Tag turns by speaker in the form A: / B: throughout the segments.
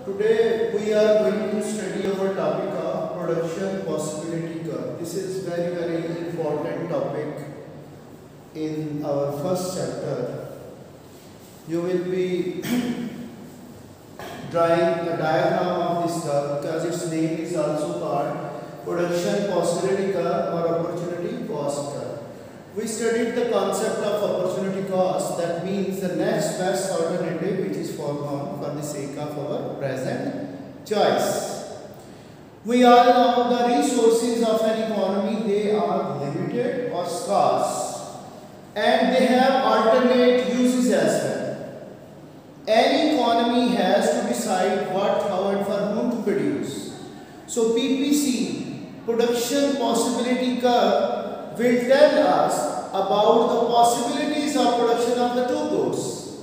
A: Today we are going to study our topic of production possibility curve. This is very important topic in our first chapter. You will be drawing a diagram of this curve because its name is also called production possibility curve or opportunity cost curve. We studied the concept of opportunity cost, that means the next best alternative which is foregone for the sake of our present choice. We all know the resources of an economy, they are limited or scarce and they have alternate uses as well. Any economy has to decide what, how and for whom to produce. So PPC, production possibility curve, will tell us about the possibilities of production of the two goods.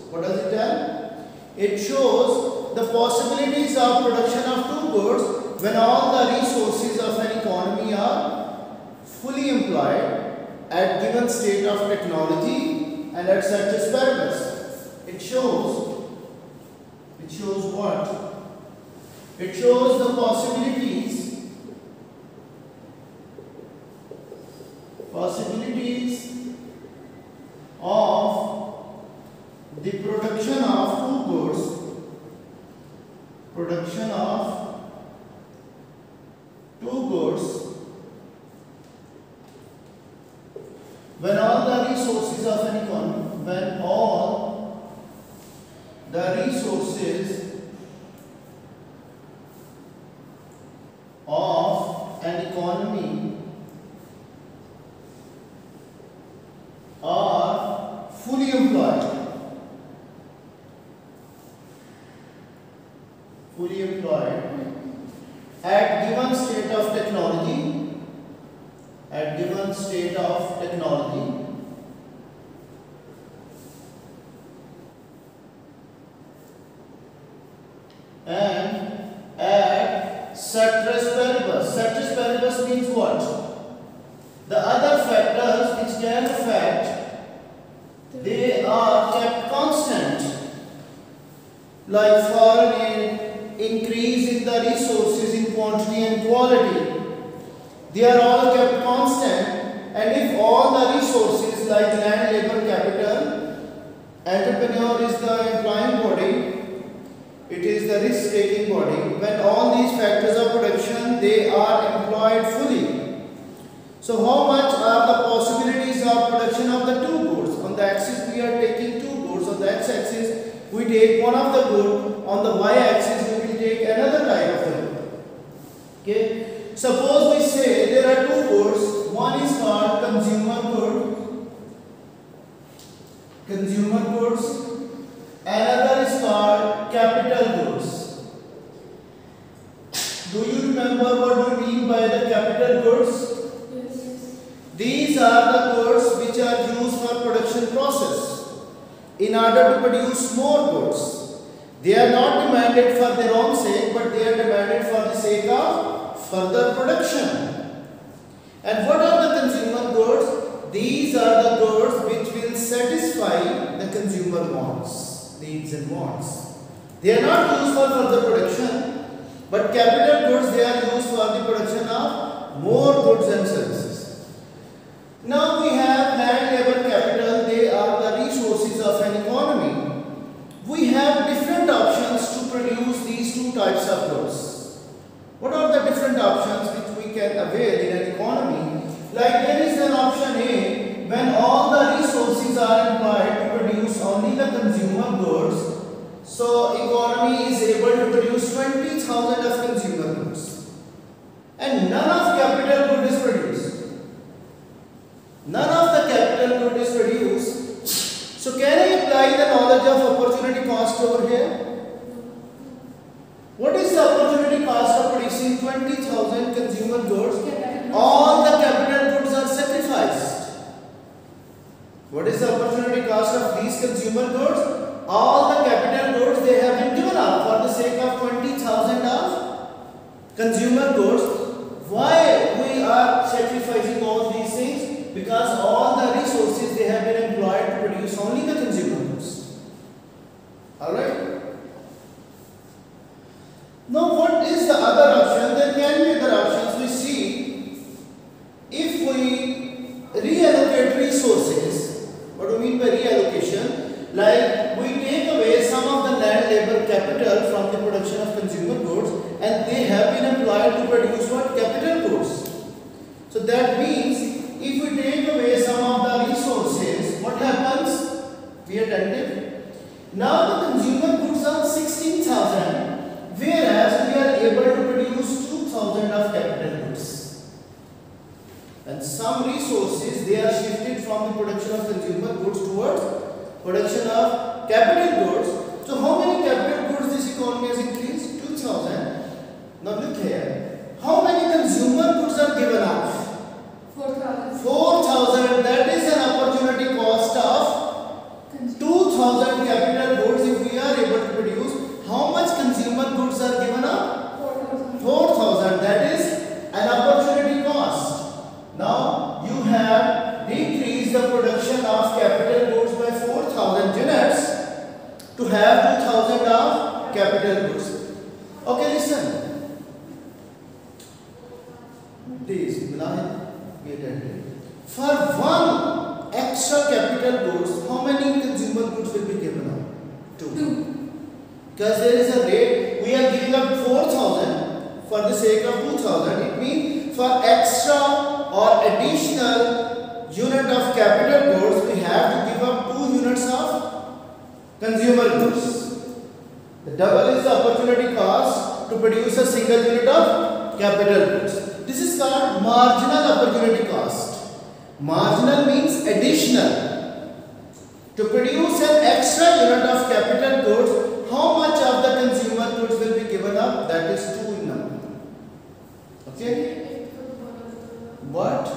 A: What does it tell? It shows the possibilities of production of two goods when all the resources of an economy are fully employed at given state of technology and at ceteris paribus. It shows what? It shows the possibilities of the production of two goods, when all the resources of an economy, when all the resources of an economy are fully employed at given state of technology, and at ceteris paribus. Ceteris paribus means what? The other factors which can affect, they are kept constant, like foreign aid, increase in the resources in quantity and quality. They are all kept constant, and if all the resources like land, labor, capital, entrepreneur is the employing body, it is the risk-taking body. When all these factors of production, they are employed fully. So how much are the possibilities of production of the two goods? On the axis we are taking two goods. On the x-axis we take one of the good. On the y-axis we will take another type of the good. Okay. Suppose we say there are two goods. One is called consumer goods. Another is called capital goods. Do you remember what we mean by the capital goods?
B: Yes.
A: These are the goods which are used for production process in order to produce more goods. They are not demanded for their own sake, but they are demanded for the sake of further production. And what are the consumer goods? These are the goods which will satisfy the consumer wants, needs and wants. They are not used for further production, but capital goods, they are used for the production of more goods and services. Now we have land, labor, capital, they are the resources of an economy. We have different options to produce these two types of goods. What are the different options which we can avail in an economy? Like there is an option A, when all the resources are employed to produce only the consumer goods. So economy is able to produce 20,000 of consumer goods. And none of capital good is produced. None of the capital good is produced. So can I apply the knowledge of opportunity cost over here? What is the opportunity cost of producing 20,000 consumer goods? All the capital goods are sacrificed. What is the opportunity cost of these consumer goods? All the capital goods, they have been given up for the sake of 20,000 of consumer goods. Why we are sacrificing all these things? Because all the resources, they have been employed to produce only the consumer goods. Alright? Now what is the other option? There can be other options. We see if we reallocate resources. What do we mean by reallocation? Like we take away some of the land labor capital from the production of consumer goods and they have been applied to produce what? Capital goods. So that means if we take away some of the resources, what happens? Be attentive. Now the consumer goods are 16,000. Whereas we are able to produce 2,000 of capital goods. And some resources they are shifted from the production of consumer goods towards production of capital goods. So how many capital goods this economy has increased? 2,000. Now look here. How many consumer goods are given up?
B: 4,000.
A: 4,000. That is an opportunity cost of 2,000 capital goods if we are able to produce. How much consumer goods are given up?
B: 4,000.
A: 4,000. That is an opportunity cost. Now you have decreased the production of capital goods by 4,000 units to have 2,000 of capital goods. Okay, listen. Please, be attentive. For one extra capital goods, how many consumer goods will be given up? 2. Because there is a rate, we are giving up 4,000 for the sake of 2,000. It means for extra or additional unit of capital goods, we have to give up 2 units of consumer goods. The double is the opportunity cost to produce a single unit of capital goods. This is called marginal opportunity cost. Marginal means additional. To produce an extra unit of capital goods, how much of the consumer goods will be given up? That is 2 in number. Okay? What?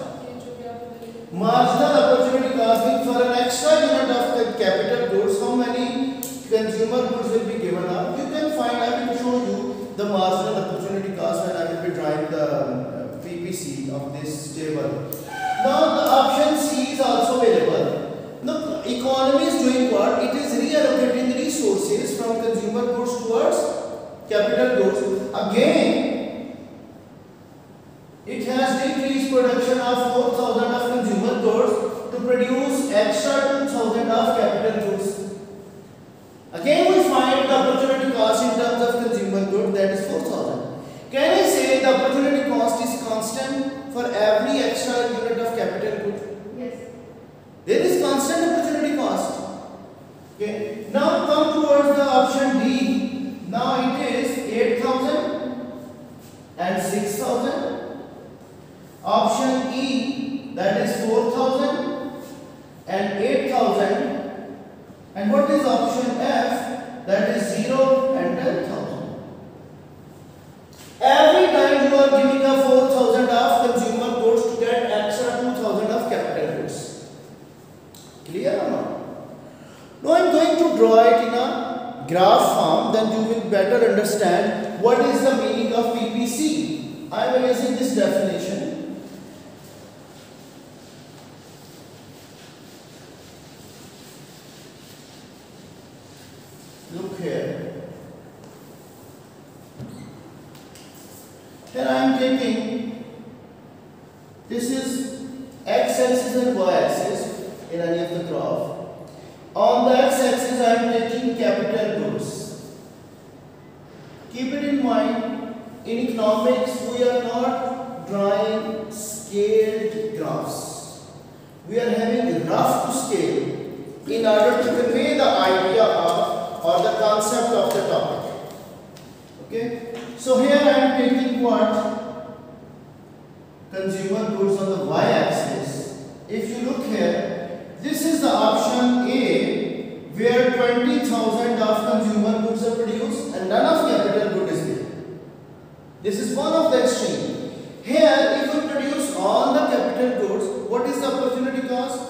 A: Marginal opportunity cost means for an extra unit of the capital goods, how many consumer goods will be given up? You can find, I will show you the marginal opportunity cost when I will be drawing the PPC of this table. Now the option C is also available. The economy is doing what? It is reallocating resources from consumer goods towards capital goods. Again, it has decreased production of 4,000 of consumer goods to produce extra 2,000 of capital goods. Again, we find the opportunity cost in terms of consumer goods, that is 4,000. Can I say the opportunity cost is constant for every extra unit of capital good?
B: Yes.
A: There is constant opportunity cost. Okay. Now come towards the option D. Now it is 8,000 and 6,000. Option E, that is 4,000 and 8,000. And what is option F? That is 0 and 10,000. Every time you are giving a 4,000 of consumer goods to get extra 2,000 of capital goods. Clear or not? Now I am going to draw it in a graph form, then you will better understand what is the meaning of PPC. I am erasing this definition. Look here. Here I am taking, this is x-axis and y-axis in any of the graph. On the x-axis I am taking capital goods. Keep it in mind, in economics we are not drawing scaled graphs. We are having rough to scale in order to convey the idea of or the concept of the topic. Okay? So here I am taking what? Consumer goods on the y-axis. If you look here, this is the option A, where 20,000 of consumer goods are produced and none of capital good is there. This is one of the extreme. Here, if you produce all the capital goods, what is the opportunity cost?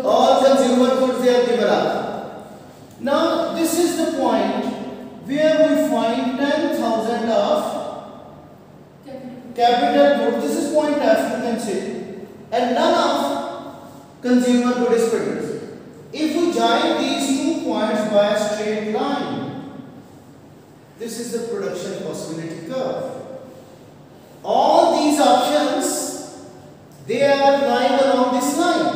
A: All consumer goods they are given up. Now, this is the point where we find 10,000 of capital goods. This is point F, you can say, and none of consumer good is produced. If we join these 2 points by a straight line, This is the production possibility curve. All these options, they are lying along this line.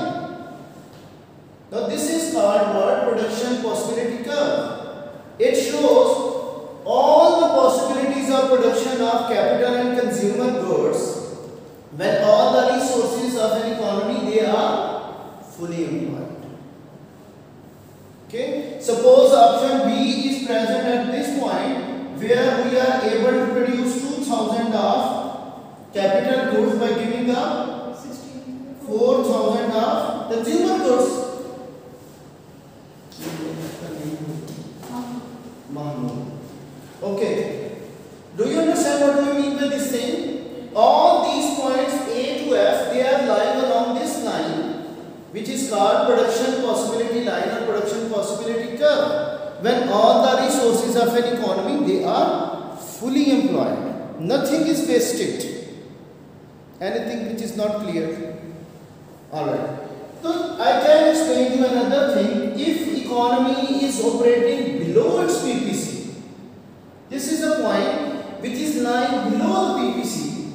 A: Now this is called what? Production possibility curve. It shows all the possibilities of production of capital and consumer goods when all the resources of an economy, they are fully employed. Okay, suppose option B is present at this point where we are able to produce 2000 of capital goods by giving up 4000 of consumer goods. Okay, do you understand what do we mean by this thing? All these points A to F, they are lying along this line, which is called production possibility line or production possibility curve. When all the resources of an economy, they are fully employed. Nothing is wasted. Anything which is not clear. Alright. So I can explain you another thing. If economy is operating below its PPC, this is a point which is lying below the PPC.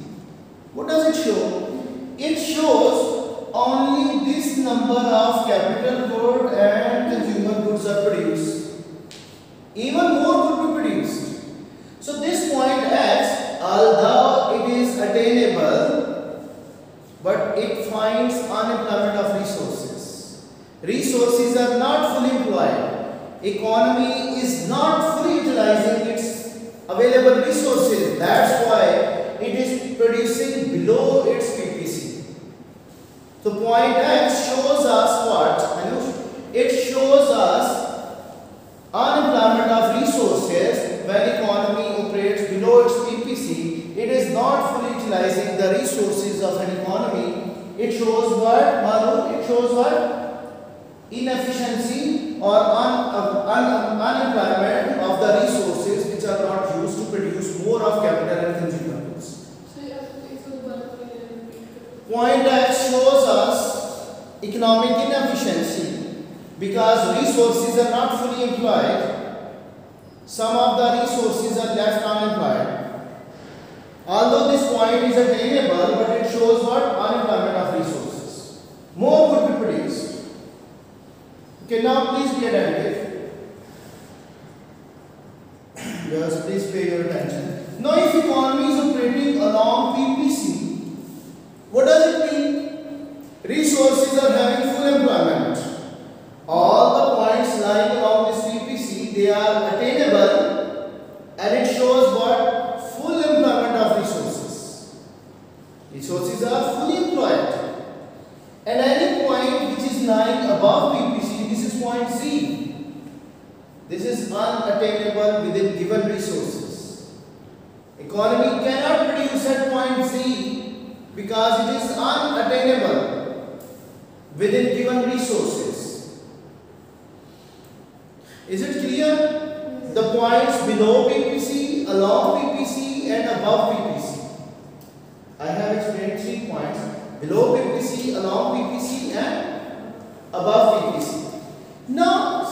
A: What does it show? It shows only this number of capital goods and consumer goods are produced. Even more could be produced. So this point X, although it is attainable, but it finds unemployment of resources. Resources are not fully employed. Economy is not fully utilizing its available resources. That's why it is producing below its PPC. So point X shows us what? It shows us unemployment of resources when economy operates below its PPC. It is not fully utilizing the resources of an economy. It shows what, Manu? It shows what? Inefficiency or unemployment of the resources which are not used to produce more of capital and consumer goods. Point X shows us economic inefficiency because resources are not fully employed. Some of the resources are left unemployed. Although this point is attainable, but it shows what? Unemployment of resources. More could be produced. Okay, now please be attentive. Yes, please pay your attention. Now if economy is operating along PPC, what does it mean? Resources are having full employment. All the points lying along this PPC, they are attainable and it shows what? Full employment of resources. Resources are fully employed. And any point which is lying above PPC, this is point Z. This is unattainable within given resources. Economy cannot produce at point Z because it is unattainable within given resources. Is it clear? The points below PPC, along PPC and above PPC. I have explained 3 points. Below PPC, along PPC and above PPC. Now,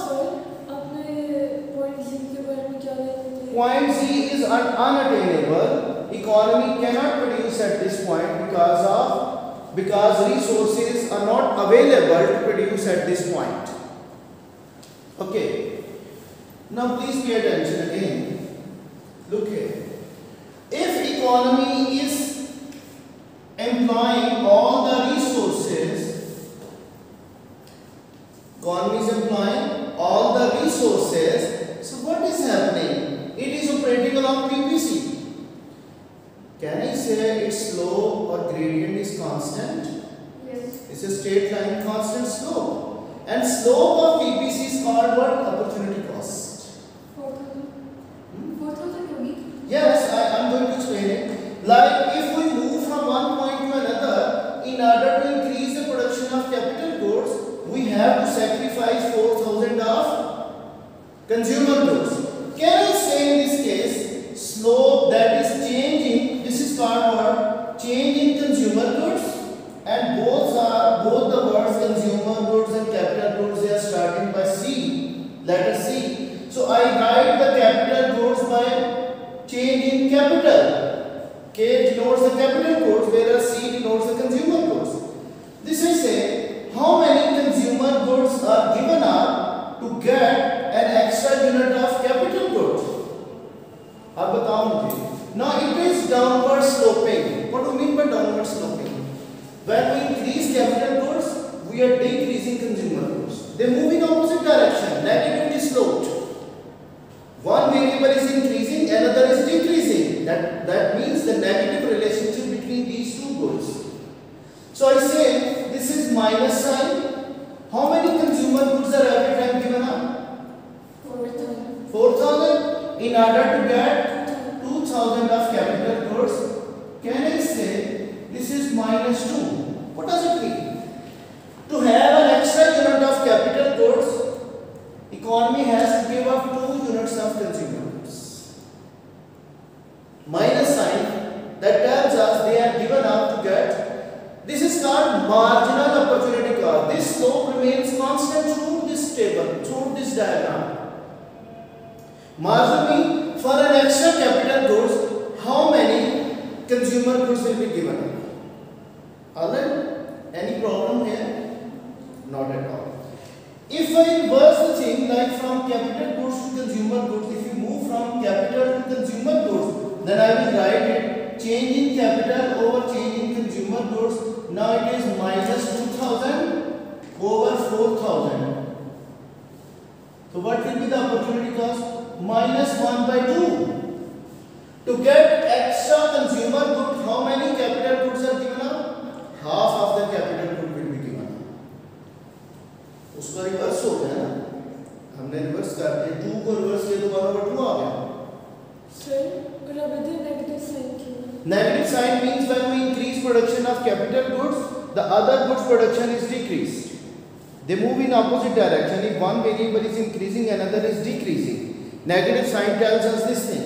A: point Z is unattainable. Economy cannot produce at this point because resources are not available to produce at this point. Okay. Now please pay attention again. Look here. If economy is employing all the resources, economy is employing all the resources, so what is happening? It is operating along PPC. Can I say its slope or gradient is constant?
B: Yes.
A: It's a straight line constant slope. And slope of PPC is called what? Opportunity cost.
B: 4,000. 4,000 a week?
A: Yes, I am going to explain it. Like if we move from one point to another, in order to increase the production of capital goods, we have to sacrifice 4,000 of consumer goods. Can I say in this case, slope that is changing, this is called what? Change in consumer goods, and both the words consumer goods and capital goods, they are starting by C, letter C. So I write the capital goods by change in capital. K denotes the capital goods, whereas C denotes the consumer goods. This is say how many consumer goods are given up to get an extra unit of capital goods. अब बताओ मुझे. Now it is downward sloping. What do you mean by downward sloping? When we increase capital goods, we are decreasing consumer goods. They move in opposite direction, negatively sloped. One variable is increasing, another is decreasing. That means the negative relationship between these two goods. So I say this is minus sign. How many consumer goods are every time given up?
B: 4,000.
A: 4,000. In order to get 2,000 of capital goods, can I say this is minus 2? What does it mean? To have an extra unit of capital goods, economy has to give up 2 units of consumer goods. Minus sign that tells us they are given up to get. This is called marginal opportunity cost. This slope remains constant through this table, through this diagram. Marginally, for an extra capital goods, how many consumer goods will be given up? Alright? Any problem here? Not at all. If I reverse the thing like from capital goods to consumer goods, if you move from capital to consumer goods, then I will write it change in capital over change in consumer goods. Now it is minus 2,000 over 4,000. So what will be the opportunity cost? Minus 1 by 2. To get extra consumer goods, how many capital goods are given up? Half of the capital good will be given up. उसका reverse हो गया ना, हमने reverse कर दिया, 2 को reverse किया तो 1/2 आ गया.
B: Sir, could I put the negative sign here?
A: Negative sign means when we increase production of capital goods, the other goods production is decreased. They move in opposite direction. If one variable is increasing, another is decreasing. Negative sign tells us this thing.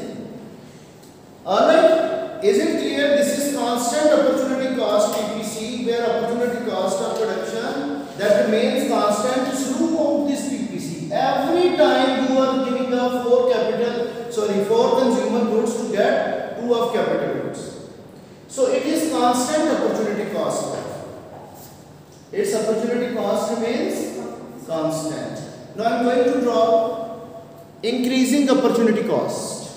A: Alright, is it clear? This is constant opportunity cost PPC, where opportunity cost of production that remains constant throughout this PPC. Every time you are giving up 4 consumer goods to get 2 of capital goods. So it is constant opportunity cost. Its opportunity cost remains constant. Now I am going to draw increasing opportunity cost.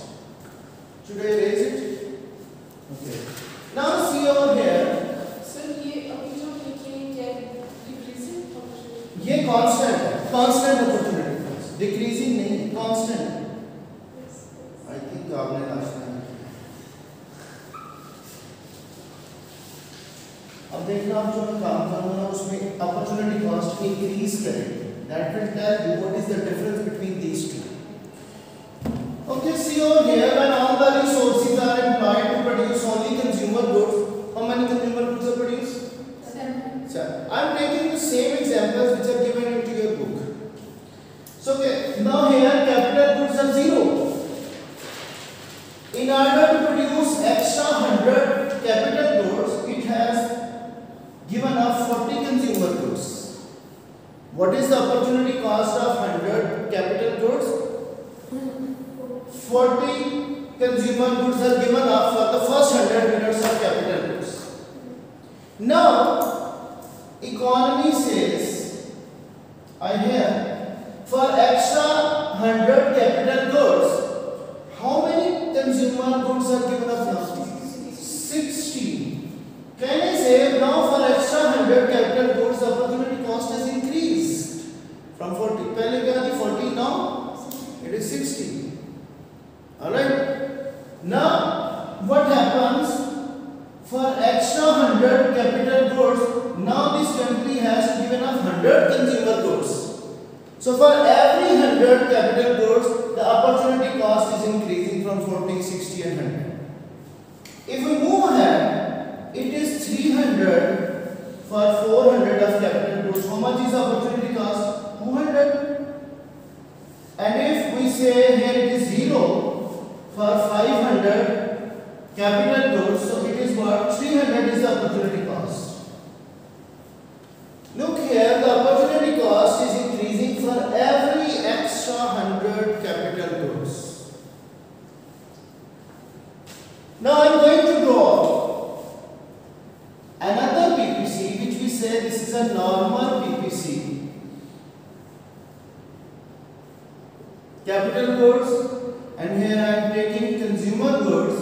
A: Should I erase it? Okay. Now see over here.
B: Sir, ये अभी जो लिखे हैं क्या decreasing opportunity?
A: ये constant opportunity cost. Decreasing नहीं, constant. I think आपने last में. अब देखना आप जो मैं काम करूँगा उसमें opportunity cost increase करें. That will tell you what is the difference between these two. Okay, see over here, when all the resources are employed to produce only consumer goods, how many consumer goods are produced? 7. I am taking the same examples which are given into your book. So, okay, now here capital goods are 0. In order to produce extra 100 capital goods, it has given up 40 consumer goods. What is the opportunity cost of 100 capital goods? 40 consumer goods are given up for the first 100 units of capital goods. Now, economy says, I hear, for extra 100 capital goods, how many consumer goods are given up now? 60. Can I say now for extra 100 capital goods, the opportunity cost has increased from 40. पहले क्या थी 40, now it is 60. Alright. Now, what happens for extra 100 capital goods? Now this country has given us 100 consumer goods. So for every 100 capital goods, the opportunity cost is increasing from 40, 60 and 100. If we move ahead, it is 300 for 400 of capital goods. How much is opportunity cost? 200. And if we say here it is 0 for 500 capital goods, so it is what? 300 is the opportunity cost. Look here, the opportunity cost is increasing for every extra 100 capital goods. is a normal PPC. Capital goods, and here I am taking consumer goods.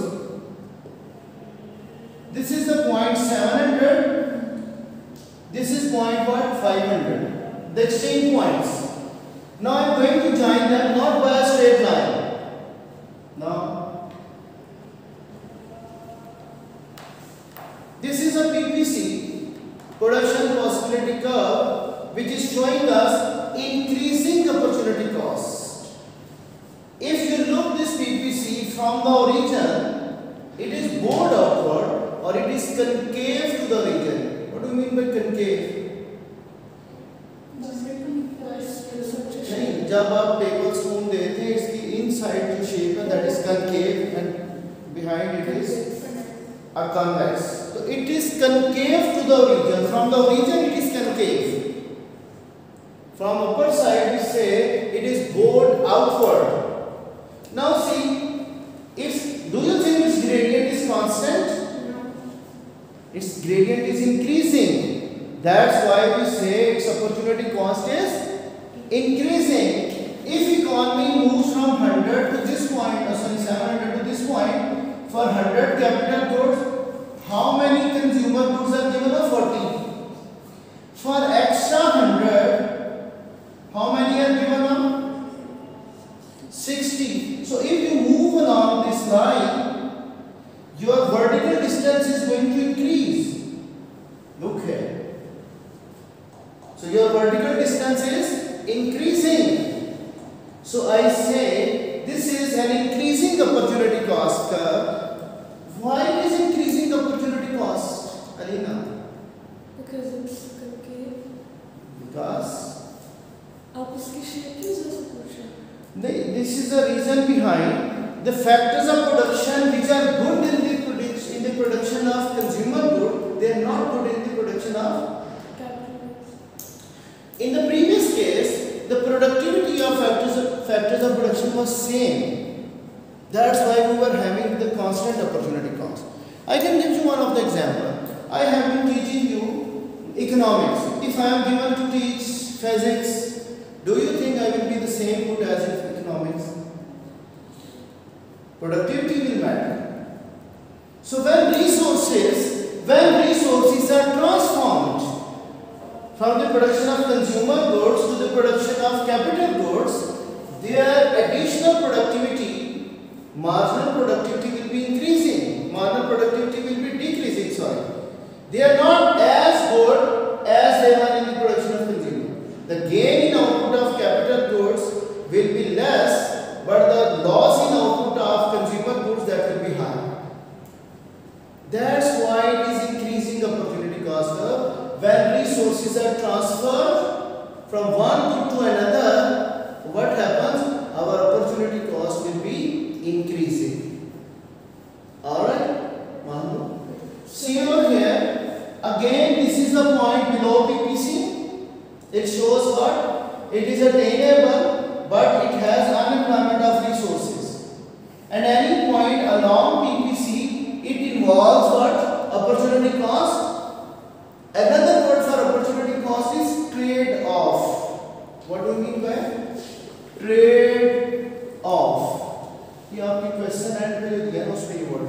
A: This is the point 700. This is point what? 500. The exchange points. Now I am going to join them not by a straight line. Now, this is a PPC, production possibility curve, which is showing us increasing opportunity cost. If you look this PPC from the origin, it is bowed outward or it is concave to the origin. What do you mean by concave? नहीं, जब आप table spoon देते हैं इसकी inside जो shape है that is concave and behind it is a convex. So it is concave to the origin. From the origin it is concave. From upper side we say it is bowed outward. Now see, do you think its gradient is constant?
B: No.
A: Its gradient is increasing. That's why we say its opportunity cost is increasing. If economy moves from 100 to this point, 700 to this point, for 100 capital goods, how many consumer goods are given? 40. For extra 100, how many are given? 60. So if you move along this line, your vertical distance is going to increase. Look here. So your vertical distance is increasing. So I say this is an increasing opportunity cost curve. Why it is increasing opportunity cost, Alina?
B: Because it's concave.
A: Because
B: आप उसकी shape क्यों ज़रा पूछ रहे हैं?
A: this is the reason behind the factors of production which are good in the production of consumer good, they are not good in the production of
B: Capital goods.
A: In the previous case, the productivity of factors of production was same. That's why we were having the constant opportunity cost. I can give you one of the example. I have been teaching you economics. If I am given to teach physics, do you think I will be the same good as in economics? Productivity will matter. So when resources are transformed from the production of consumer goods to the production of capital goods, their additional productivity, marginal productivity will be increasing, marginal productivity will be decreasing, sorry. They are not as good as they were in the production of consumer. The gain in output of capital goods will be less, but the loss in output of consumer goods, that will be high. That's why it is increasing opportunity cost curve. When resources are transferred from one good to another, what happens? Our opportunity cost will be increasing. Alright? Manu? See over here. Again, this is the point below PPC. It shows what? It is attainable, but it has unemployment of resources. And any point along PPC, it involves what? Opportunity cost. Another word for opportunity cost is trade-off. What do you mean by trade-off? ये आपकी question and पे दिया ना उसमें ये word.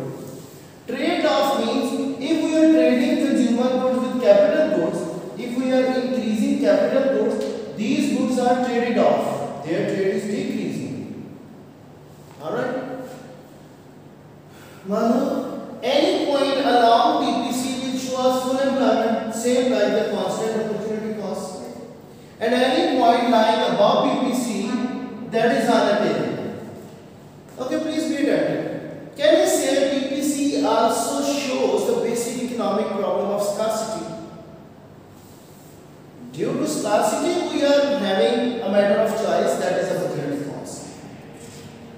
A: Trade-off means if we are trading consumer goods with capital goods, if we are increasing capital goods, these goods are traded off. Their trade is decreasing. Alright? Manu, any point along PPC will show us full employment, same like the constant opportunity cost. And any point lying above PPC, that is unattainable. Okay, please be attentive. Can I say PPC also shows the basic economic problem of scarcity? Due to scarcity, we are having a matter of choice, that is opportunity cost.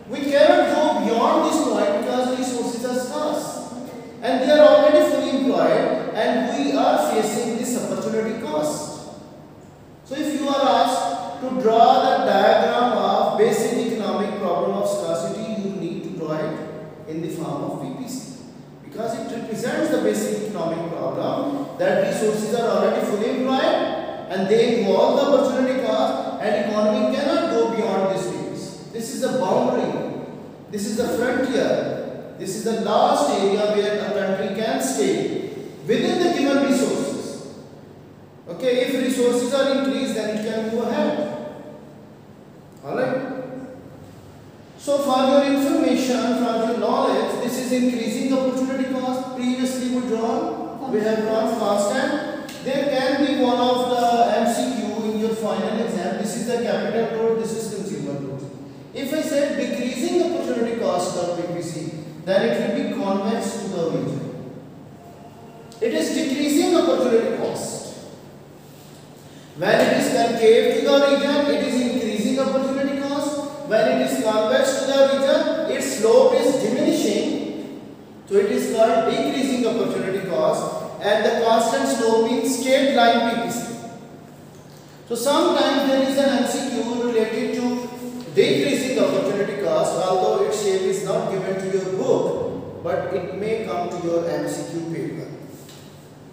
A: We cannot go beyond this point because resources are scarce and they are already fully employed, and we are facing this opportunity cost. So if you are asked to draw the diagram of basic economic problem of scarcity, you need to draw it in the form of PPC because it represents the basic economic problem that resources are already fully employed and they involve the opportunity cost, and economy cannot go beyond this phase. This is the boundary. This is the frontier. This is the last area where a country can stay within the given resources. Okay, if resources are increased, then it can move ahead. Alright. So for your information, for your knowledge, this is increasing opportunity cost. Previously we have drawn constant. There can be one of the MCQ in your final exam. This is the capital load, this is consumer load. If I said decreasing opportunity cost of PPC, then it will be convex to the region. It is decreasing opportunity cost. When it is concave to the region, it is increasing opportunity cost. When it is convex to the region, its slope is diminishing. So it is called decreasing opportunity cost, and the constant slope means straight line PPC. So sometimes there is an MCQ related to decreasing opportunity cost, although its shape is not given to your book, but it may come to your MCQ paper.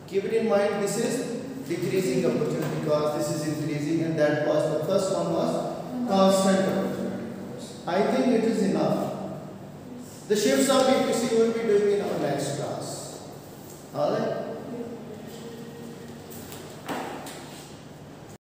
A: Keep it in mind, this is decreasing opportunity cost, this is increasing, and that was the first one was constant opportunity cost. I think it is enough. The shifts of PPC we will be doing in our next class. Alright.